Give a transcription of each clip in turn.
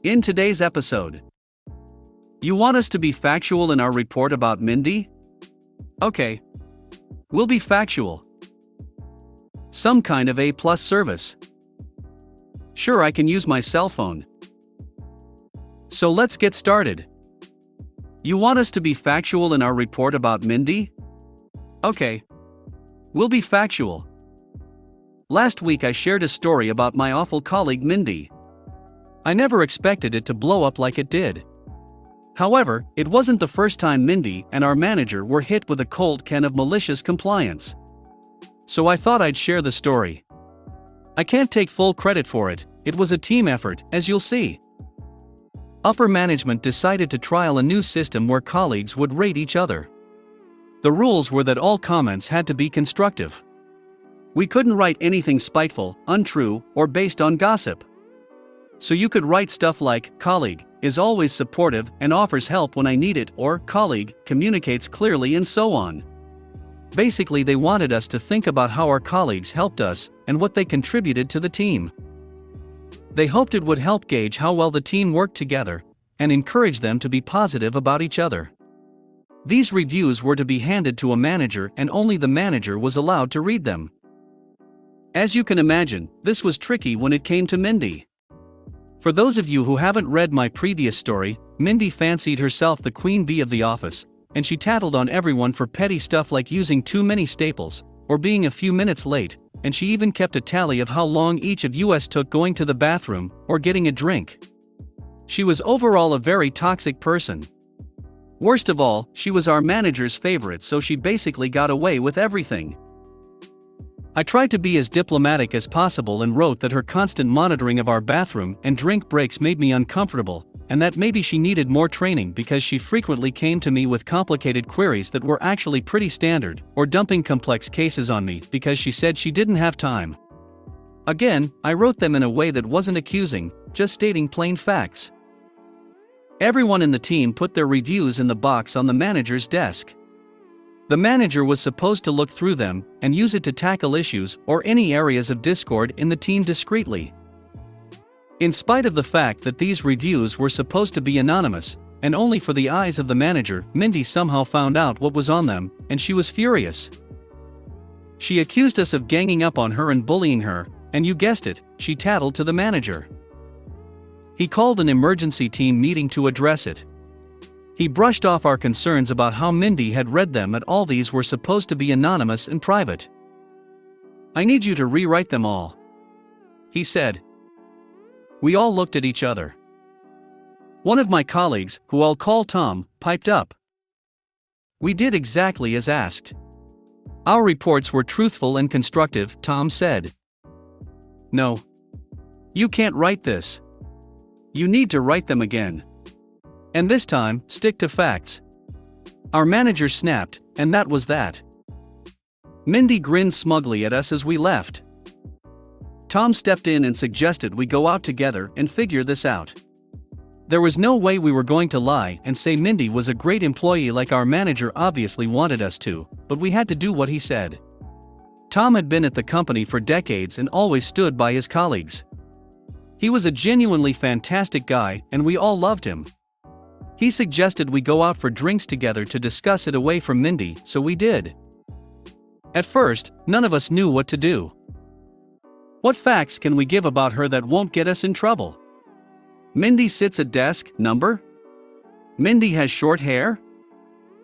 In today's episode, you want us to be factual in our report about Mindy? Okay. We'll be factual. Some kind of A+ service. Sure, I can use my cell phone. So let's get started. You want us to be factual in our report about Mindy? Okay. We'll be factual. Last week I shared a story about my awful colleague Mindy. I never expected it to blow up like it did. However, it wasn't the first time Mindy and our manager were hit with a cold can of malicious compliance. So I thought I'd share the story. I can't take full credit for it, it was a team effort, as you'll see. Upper management decided to trial a new system where colleagues would rate each other. The rules were that all comments had to be constructive. We couldn't write anything spiteful, untrue, or based on gossip. So you could write stuff like, "Colleague is always supportive and offers help when I need it," or "Colleague communicates clearly," and so on. Basically, they wanted us to think about how our colleagues helped us and what they contributed to the team. They hoped it would help gauge how well the team worked together and encourage them to be positive about each other. These reviews were to be handed to a manager, and only the manager was allowed to read them. As you can imagine, this was tricky when it came to Mindy. For those of you who haven't read my previous story, Mindy fancied herself the queen bee of the office, and she tattled on everyone for petty stuff like using too many staples, or being a few minutes late, and she even kept a tally of how long each of us took going to the bathroom, or getting a drink. She was overall a very toxic person. Worst of all, she was our manager's favorite, so she basically got away with everything. I tried to be as diplomatic as possible and wrote that her constant monitoring of our bathroom and drink breaks made me uncomfortable, and that maybe she needed more training because she frequently came to me with complicated queries that were actually pretty standard, or dumping complex cases on me because she said she didn't have time. Again, I wrote them in a way that wasn't accusing, just stating plain facts. Everyone in the team put their reviews in the box on the manager's desk. The manager was supposed to look through them and use it to tackle issues or any areas of discord in the team discreetly. In spite of the fact that these reviews were supposed to be anonymous, and only for the eyes of the manager, Mindy somehow found out what was on them, and she was furious. She accused us of ganging up on her and bullying her, and you guessed it, she tattled to the manager. He called an emergency team meeting to address it. He brushed off our concerns about how Mindy had read them, and all these were supposed to be anonymous and private. "I need you to rewrite them all," he said. We all looked at each other. One of my colleagues, who I'll call Tom, piped up. "We did exactly as asked. Our reports were truthful and constructive," Tom said. "No. You can't write this. You need to write them again. And this time, stick to facts." Our manager snapped, and that was that. Mindy grinned smugly at us as we left. Tom stepped in and suggested we go out together and figure this out. There was no way we were going to lie and say Mindy was a great employee like our manager obviously wanted us to, but we had to do what he said. Tom had been at the company for decades and always stood by his colleagues. He was a genuinely fantastic guy, and we all loved him. He suggested we go out for drinks together to discuss it away from Mindy, so we did. At first, none of us knew what to do. What facts can we give about her that won't get us in trouble? Mindy sits at desk number? Mindy has short hair?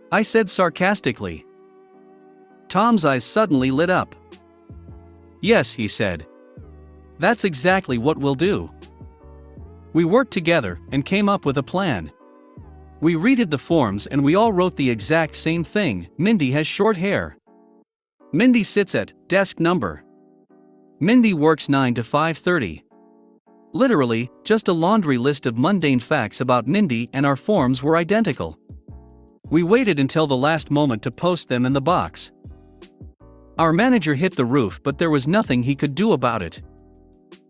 I said sarcastically. Tom's eyes suddenly lit up. "Yes," he said. "That's exactly what we'll do." We worked together and came up with a plan. We redid the forms and we all wrote the exact same thing: Mindy has short hair. Mindy sits at desk number. Mindy works 9 to 5:30. Literally, just a laundry list of mundane facts about Mindy, and our forms were identical. We waited until the last moment to post them in the box. Our manager hit the roof, but there was nothing he could do about it.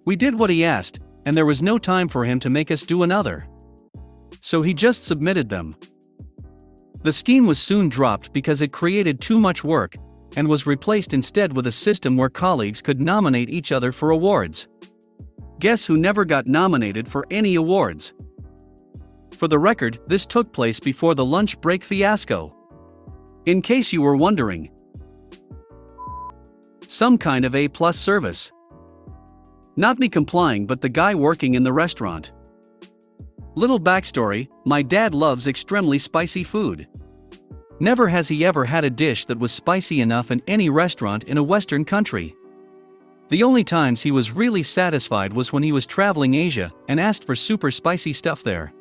We did what he asked, and there was no time for him to make us do another. So he just submitted them. The scheme was soon dropped because it created too much work, and was replaced instead with a system where colleagues could nominate each other for awards. Guess who never got nominated for any awards? For the record, this took place before the lunch break fiasco. In case you were wondering. Some kind of A+ service. Not me complying, but the guy working in the restaurant. Little backstory, my dad loves extremely spicy food. Never has he ever had a dish that was spicy enough in any restaurant in a Western country. The only times he was really satisfied was when he was traveling Asia and asked for super spicy stuff there.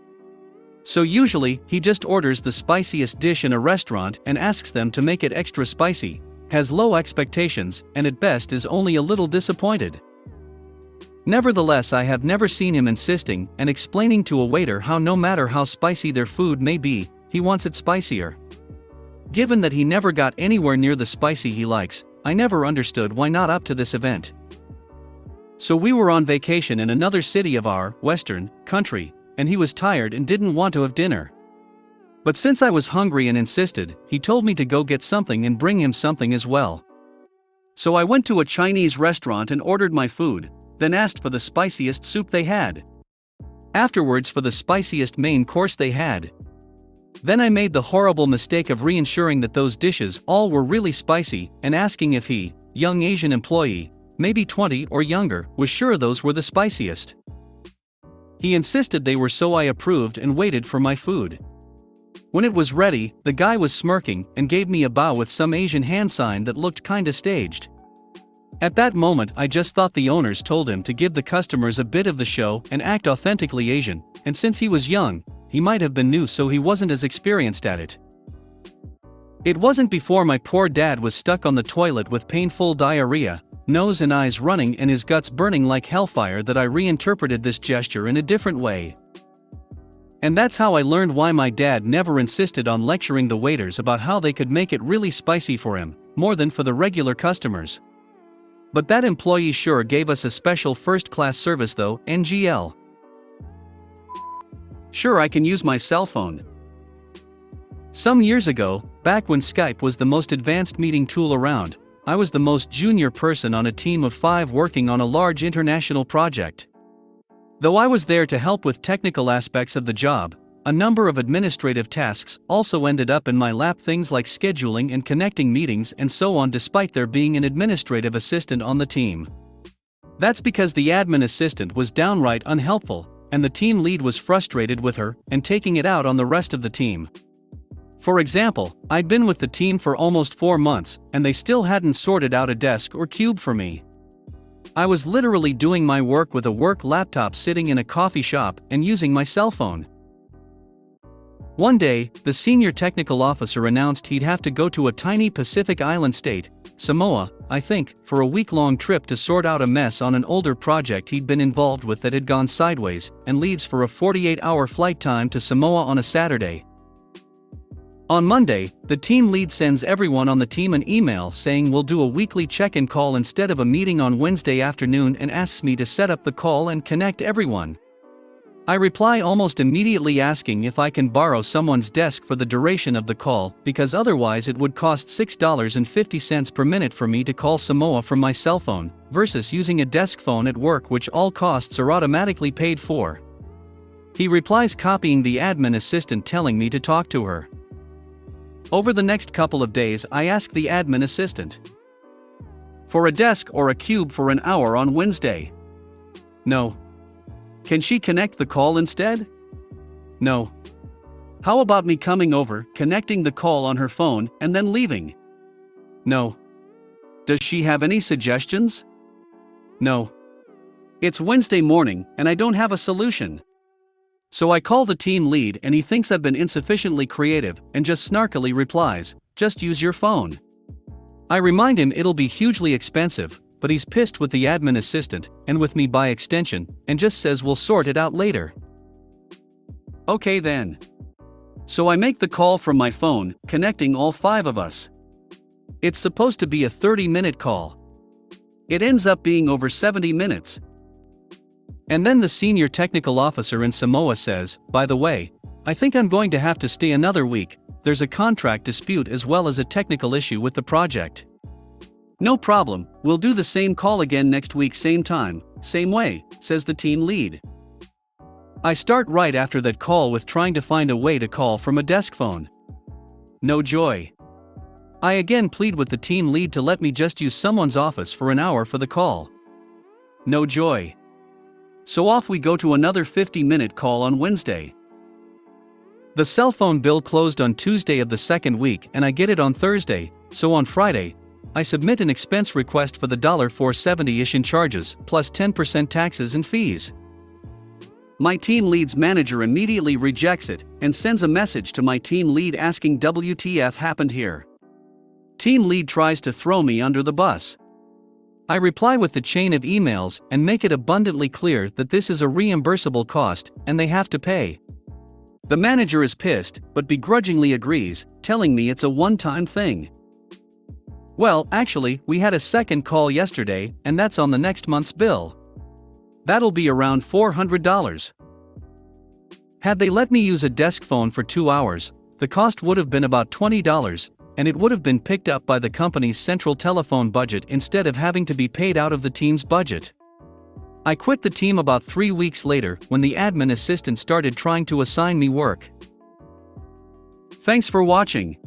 So usually, he just orders the spiciest dish in a restaurant and asks them to make it extra spicy, has low expectations, and at best is only a little disappointed. Nevertheless, I have never seen him insisting and explaining to a waiter how no matter how spicy their food may be, he wants it spicier. Given that he never got anywhere near the spicy he likes, I never understood why not up to this event. So we were on vacation in another city of our Western country, and he was tired and didn't want to have dinner. But since I was hungry and insisted, he told me to go get something and bring him something as well. So I went to a Chinese restaurant and ordered my food, then asked for the spiciest soup they had. Afterwards for the spiciest main course they had. Then I made the horrible mistake of reensuring that those dishes all were really spicy and asking if he, young Asian employee, maybe 20 or younger, was sure those were the spiciest. He insisted they were, so I approved and waited for my food. When it was ready, the guy was smirking and gave me a bow with some Asian hand sign that looked kinda staged. At that moment I just thought the owners told him to give the customers a bit of the show and act authentically Asian, and since he was young, he might have been new, so he wasn't as experienced at it. It wasn't before my poor dad was stuck on the toilet with painful diarrhea, nose and eyes running and his guts burning like hellfire that I reinterpreted this gesture in a different way. And that's how I learned why my dad never insisted on lecturing the waiters about how they could make it really spicy for him, more than for the regular customers. But that employee sure gave us a special first-class service though, NGL. Sure, I can use my cell phone. Some years ago, back when Skype was the most advanced meeting tool around, I was the most junior person on a team of 5 working on a large international project. Though I was there to help with technical aspects of the job, a number of administrative tasks also ended up in my lap, things like scheduling and connecting meetings and so on, despite there being an administrative assistant on the team. That's because the admin assistant was downright unhelpful, and the team lead was frustrated with her and taking it out on the rest of the team. For example, I'd been with the team for almost 4 months, and they still hadn't sorted out a desk or cube for me. I was literally doing my work with a work laptop sitting in a coffee shop and using my cell phone. One day, the senior technical officer announced he'd have to go to a tiny Pacific island state, Samoa, I think, for a week-long trip to sort out a mess on an older project he'd been involved with that had gone sideways, and leaves for a 48-hour flight time to Samoa on a Saturday. On Monday, the team lead sends everyone on the team an email saying we'll do a weekly check-in call instead of a meeting on Wednesday afternoon and asks me to set up the call and connect everyone. I reply almost immediately asking if I can borrow someone's desk for the duration of the call, because otherwise it would cost $6.50 per minute for me to call Samoa from my cell phone, versus using a desk phone at work, which all costs are automatically paid for. He replies copying the admin assistant telling me to talk to her. Over the next couple of days I asked the admin assistant for a desk or a cube for an hour on Wednesday. No. Can she connect the call instead? No. How about me coming over, connecting the call on her phone, and then leaving? No. Does she have any suggestions? No. It's Wednesday morning, and I don't have a solution. So I call the team lead and he thinks I've been insufficiently creative and just snarkily replies, "Just use your phone." I remind him it'll be hugely expensive, but he's pissed with the admin assistant, and with me by extension, and just says we'll sort it out later. Okay then. So I make the call from my phone, connecting all 5 of us. It's supposed to be a 30-minute call. It ends up being over 70 minutes. And then the senior technical officer in Samoa says, "By the way, I think I'm going to have to stay another week, there's a contract dispute as well as a technical issue with the project." No problem, we'll do the same call again next week, same time, same way, says the team lead. I start right after that call with trying to find a way to call from a desk phone. No joy. I again plead with the team lead to let me just use someone's office for an hour for the call. No joy. So off we go to another 50-minute call on Wednesday. The cell phone bill closed on Tuesday of the second week and I get it on Thursday, so on Friday, I submit an expense request for the $470-ish in charges, plus 10% taxes and fees. My team lead's manager immediately rejects it and sends a message to my team lead asking WTF happened here. Team lead tries to throw me under the bus. I reply with the chain of emails and make it abundantly clear that this is a reimbursable cost and they have to pay. The manager is pissed, but begrudgingly agrees, telling me it's a one-time thing. Well, actually, we had a second call yesterday, and that's on the next month's bill. That'll be around $400. Had they let me use a desk phone for 2 hours, the cost would have been about $20, and it would have been picked up by the company's central telephone budget instead of having to be paid out of the team's budget. I quit the team about 3 weeks later when the admin assistant started trying to assign me work. Thanks for watching.